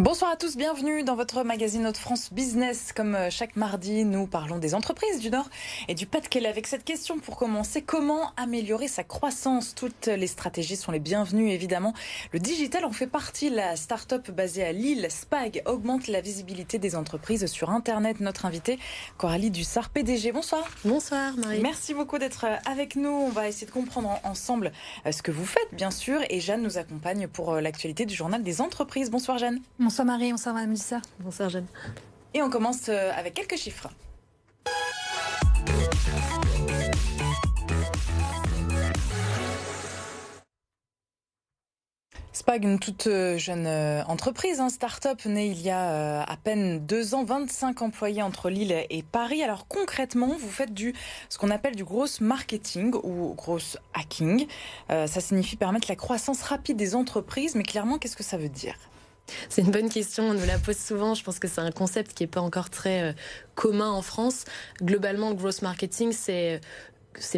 Bonsoir à tous, bienvenue dans votre magazine Hauts-de-France Business. Comme chaque mardi, nous parlons des entreprises du Nord et du Pas-de-Calais avec cette question pour commencer. Comment améliorer sa croissance? Toutes les stratégies sont les bienvenues, évidemment. Le digital en fait partie. La start-up basée à Lille, Spag, augmente la visibilité des entreprises sur Internet. Notre invitée, Coralie Dussart, PDG. Bonsoir. Bonsoir Marie. Merci beaucoup d'être avec nous. On va essayer de comprendre ensemble ce que vous faites, bien sûr. Et Jeanne nous accompagne pour l'actualité du journal des entreprises. Bonsoir Jeanne. Bonsoir Marie, bonsoir Madame Dussart. Bonsoir Jeanne. Et on commence avec quelques chiffres. Spag, une toute jeune entreprise, start-up née il y a à peine 2 ans, 25 employés entre Lille et Paris. Alors concrètement, vous faites ce qu'on appelle du gross marketing ou gross hacking. Ça signifie permettre la croissance rapide des entreprises, mais clairement, qu'est-ce que ça veut dire ? C'est une bonne question, on nous la pose souvent. Je pense que c'est un concept qui n'est pas encore très commun en France. Globalement, le growth marketing, c'est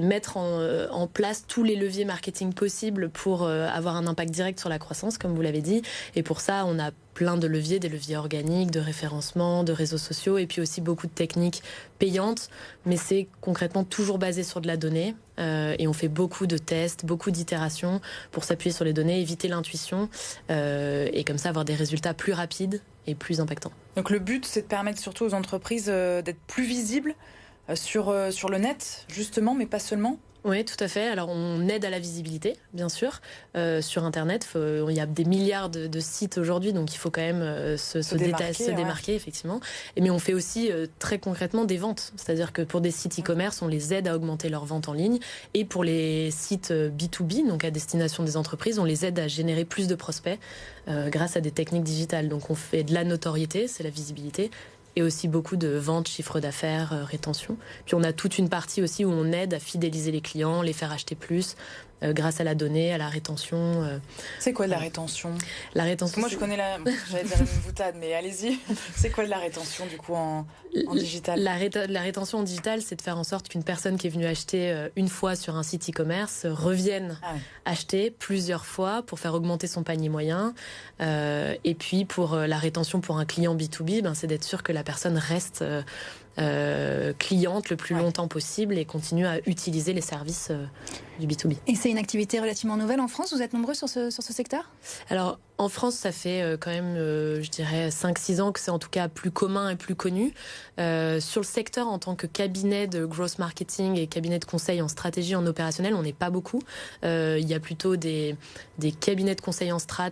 mettre en place tous les leviers marketing possibles pour avoir un impact direct sur la croissance, comme vous l'avez dit. Et pour ça, on a plein de leviers, des leviers organiques, de référencement, de réseaux sociaux, et puis aussi beaucoup de techniques payantes. Mais c'est concrètement toujours basé sur de la donnée. Et on fait beaucoup de tests, beaucoup d'itérations pour s'appuyer sur les données, éviter l'intuition, et comme ça avoir des résultats plus rapides et plus impactants. Donc le but, c'est de permettre surtout aux entreprises d'être plus visibles sur le net, justement, mais pas seulement. Oui, tout à fait. Alors, on aide à la visibilité, bien sûr, sur Internet. Il y a des milliards de sites aujourd'hui, donc il faut quand même se démarquer, effectivement. Mais on fait aussi très concrètement des ventes. C'est-à-dire que pour des sites e-commerce, on les aide à augmenter leurs ventes en ligne. Et pour les sites B2B, donc à destination des entreprises, on les aide à générer plus de prospects grâce à des techniques digitales. Donc, on fait de la notoriété, c'est la visibilité, et aussi beaucoup de ventes, chiffre d'affaires, rétention. Puis on a toute une partie aussi où on aide à fidéliser les clients, les faire acheter plus, grâce à la donnée, à la rétention. C'est quoi de la rétention ? La rétention. Moi, je connais j'allais dire une boutade, mais allez-y. C'est quoi de la rétention, du coup, en digital ? La rétention en digital, c'est de faire en sorte qu'une personne qui est venue acheter une fois sur un site e-commerce revienne acheter plusieurs fois pour faire augmenter son panier moyen. Et puis, pour la rétention pour un client B2B, c'est d'être sûr que la personne reste cliente le plus longtemps possible et continue à utiliser les services du B2B. Et c'est une activité relativement nouvelle en France. Vous êtes nombreux sur ce secteur ? Alors, en France, ça fait quand même, je dirais, 5-6 ans que c'est en tout cas plus commun et plus connu. Sur le secteur, en tant que cabinet de growth marketing et cabinet de conseil en stratégie, en opérationnel, on n'est pas beaucoup. Il y a plutôt des cabinets de conseil en strat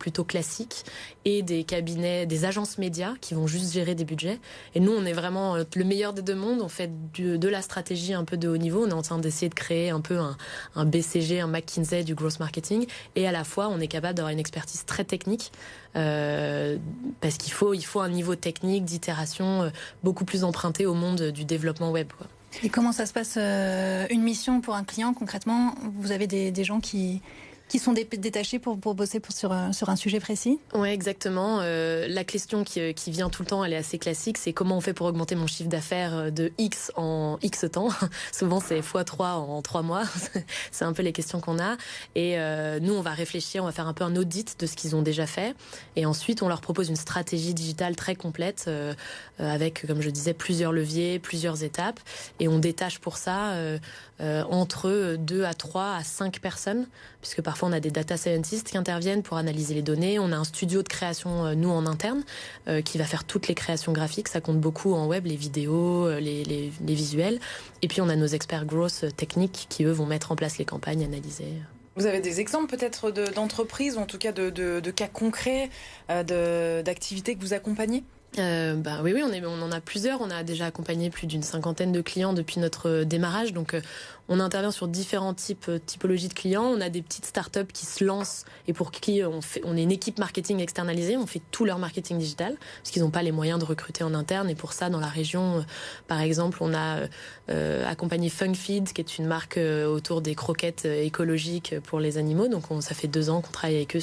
plutôt classiques et des cabinets, des agences médias qui vont juste gérer des budgets. Et nous, on est vraiment le meilleur des deux mondes. On fait de la stratégie un peu de haut niveau. On est en train d'essayer de créer un peu un BCG, un McKinsey du growth marketing. Et à la fois, on est capable d'avoir une expertise très technique parce qu'il faut un niveau technique d'itération beaucoup plus emprunté au monde du développement web, quoi. Et comment ça se passe une mission pour un client concrètement ? Vous avez des gens qui sont détachés pour bosser sur un sujet précis ? Oui, exactement. La question qui vient tout le temps, elle est assez classique, c'est comment on fait pour augmenter mon chiffre d'affaires de X en X temps. Souvent, c'est x3 en 3 mois. C'est un peu les questions qu'on a. Et nous, on va réfléchir, on va faire un peu un audit de ce qu'ils ont déjà fait. Et ensuite, on leur propose une stratégie digitale très complète avec, comme je disais, plusieurs leviers, plusieurs étapes. Et on détache pour ça entre 2 à 3 à 5 personnes, puisque parfois on a des data scientists qui interviennent pour analyser les données. On a un studio de création, nous, en interne, qui va faire toutes les créations graphiques. Ça compte beaucoup en web, les vidéos, les visuels. Et puis, on a nos experts growth techniques qui, eux, vont mettre en place les campagnes, analyser. Vous avez des exemples peut-être d'entreprises, ou en tout cas de cas concrets, d'activités que vous accompagnez ? Oui, on en a plusieurs. On a déjà accompagné plus d'une 50aine de clients depuis notre démarrage. Donc, on intervient sur différents typologies de clients. On a des petites startups qui se lancent et pour qui on est une équipe marketing externalisée. On fait tout leur marketing digital parce qu'ils n'ont pas les moyens de recruter en interne. Et pour ça, dans la région, par exemple, on a accompagné Funkfeed, qui est une marque autour des croquettes écologiques pour les animaux. Donc, ça fait 2 ans qu'on travaille avec eux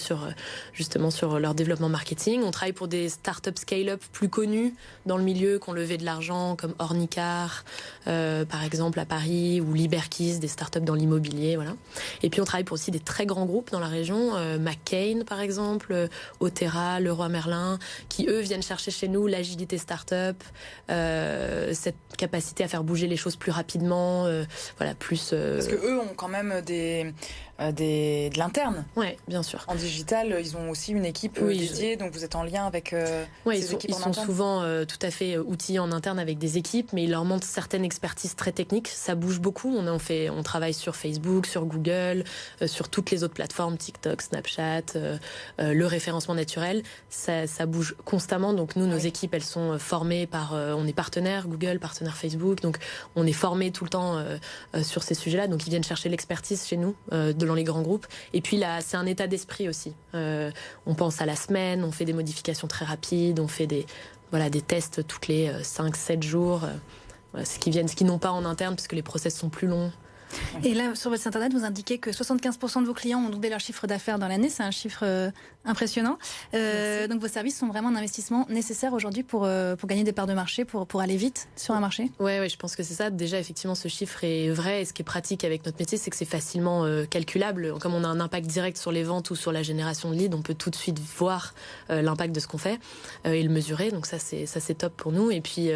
justement sur leur développement marketing. On travaille pour des startups scale-up plus connus dans le milieu qui ont levé de l'argent, comme Ornicar, par exemple à Paris, ou Liberkeys, des startups dans l'immobilier, voilà. Et puis on travaille pour aussi des très grands groupes dans la région, McCain par exemple, Otera, Leroy Merlin, qui eux viennent chercher chez nous l'agilité startup, cette capacité à faire bouger les choses plus rapidement, voilà, plus. Parce que eux ont quand même de l'interne. Ouais, bien sûr. En digital, ils ont aussi une équipe dédiée, donc vous êtes en lien avec ces équipes en interne. Ils sont souvent tout à fait outillés en interne avec des équipes, mais il leur manque certaines expertises très techniques. Ça bouge beaucoup. On travaille sur Facebook, sur Google, sur toutes les autres plateformes, TikTok, Snapchat, le référencement naturel. Ça bouge constamment. Donc nous, nos équipes, elles sont formées par, on est partenaire Google, partenaire Facebook, donc on est formés tout le temps sur ces sujets-là. Donc ils viennent chercher l'expertise chez nous, dans les grands groupes. Et puis là, c'est un état d'esprit aussi. On pense à la semaine, on fait des modifications très rapides, on fait des tests toutes les 5-7 jours. Ce qu'ils n'ont pas en interne, parce que les process sont plus longs. Et là, sur votre site internet, vous indiquez que 75% de vos clients ont doublé leur chiffre d'affaires dans l'année. C'est un chiffre impressionnant. Donc vos services sont vraiment un investissement nécessaire aujourd'hui pour gagner des parts de marché, pour aller vite sur un marché. Ouais, je pense que c'est ça. Déjà, effectivement, ce chiffre est vrai. Et ce qui est pratique avec notre métier, c'est que c'est facilement calculable. Comme on a un impact direct sur les ventes ou sur la génération de leads, on peut tout de suite voir l'impact de ce qu'on fait et le mesurer. Donc ça, c'est top pour nous. Et puis,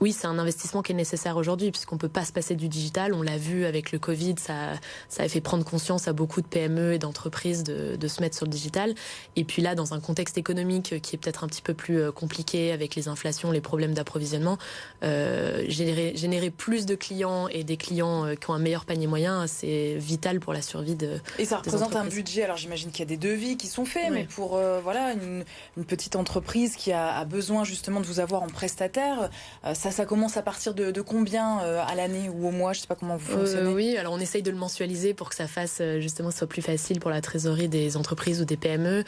oui, c'est un investissement qui est nécessaire aujourd'hui, puisqu'on peut pas se passer du digital. On l'a vu avec le Covid, ça a fait prendre conscience à beaucoup de PME et d'entreprises de se mettre sur le digital. Et puis là, dans un contexte économique qui est peut-être un petit peu plus compliqué avec les inflations, les problèmes d'approvisionnement, générer plus de clients et des clients qui ont un meilleur panier moyen, c'est vital pour la survie de. Et ça représente un budget. Alors j'imagine qu'il y a des devis qui sont faits, mais pour une petite entreprise qui a besoin justement de vous avoir en prestataire, ça commence à partir de combien à l'année ou au mois, je sais pas comment vous fonctionnez. Oui, alors on essaye de le mensualiser pour que ça fasse justement soit plus facile pour la trésorerie des entreprises ou des PME.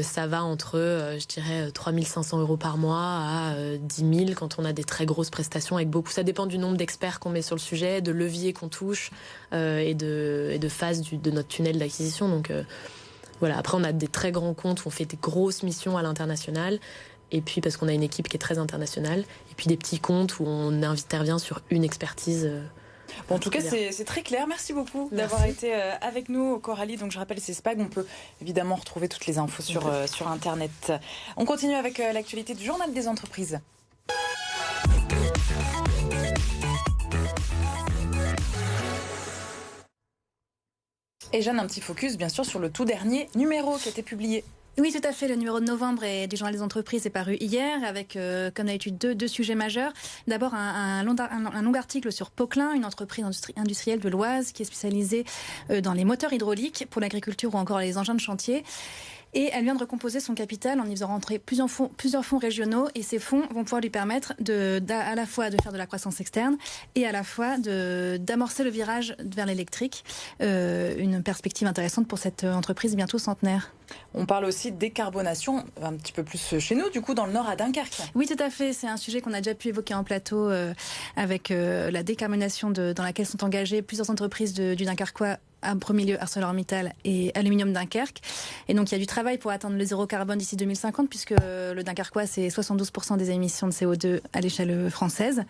Ça va entre, je dirais, 3 500 € par mois à 10 000 quand on a des très grosses prestations avec beaucoup. Ça dépend du nombre d'experts qu'on met sur le sujet, de leviers qu'on touche et de phase de notre tunnel d'acquisition. Donc voilà. Après, on a des très grands comptes où on fait des grosses missions à l'international. Et puis parce qu'on a une équipe qui est très internationale. Et puis des petits comptes où on intervient sur une expertise. Bon, en tout cas, c'est très clair. Merci beaucoup d'avoir été avec nous, Coralie. Donc, je rappelle, c'est Spag. On peut évidemment retrouver toutes les infos sur Internet. On continue avec l'actualité du Journal des entreprises. Et Jeanne, un petit focus, bien sûr, sur le tout dernier numéro qui a été publié. Oui, tout à fait. Le numéro de novembre du Journal des entreprises est paru hier avec, comme d'habitude, deux sujets majeurs. D'abord, un long article sur Poquelin, une entreprise industrielle de l'Oise qui est spécialisée dans les moteurs hydrauliques pour l'agriculture ou encore les engins de chantier. Et elle vient de recomposer son capital en y faisant rentrer plusieurs fonds régionaux. Et ces fonds vont pouvoir lui permettre à la fois de faire de la croissance externe et à la fois d'amorcer le virage vers l'électrique. Une perspective intéressante pour cette entreprise bientôt centenaire. On parle aussi de décarbonation un petit peu plus chez nous, du coup dans le Nord à Dunkerque. Oui, tout à fait. C'est un sujet qu'on a déjà pu évoquer en plateau avec la décarbonation dans laquelle sont engagées plusieurs entreprises du Dunkerquois. En premier lieu ArcelorMittal et Aluminium Dunkerque. Et donc il y a du travail pour atteindre le zéro carbone d'ici 2050 puisque le Dunkerquois c'est 72% des émissions de CO2 à l'échelle française.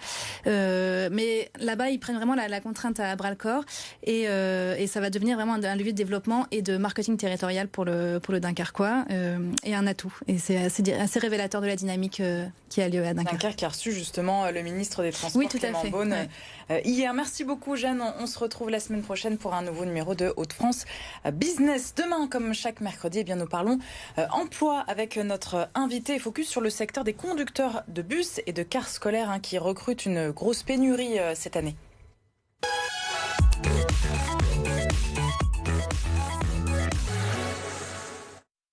Mais là-bas ils prennent vraiment la contrainte à bras-le-corps et ça va devenir vraiment un levier de développement et de marketing territorial pour le Dunkerquois et un atout. Et c'est assez révélateur de la dynamique qui a lieu à Dunkerque. Dunkerque qui a reçu justement le ministre des Transports, Clément Beaune, hier. Merci beaucoup Jeanne. On se retrouve la semaine prochaine pour un nouveau numéro de Hauts-de-France Business. Demain, comme chaque mercredi, eh bien, nous parlons emploi avec notre invité. Focus sur le secteur des conducteurs de bus et de cars scolaires qui recrutent une grosse pénurie cette année.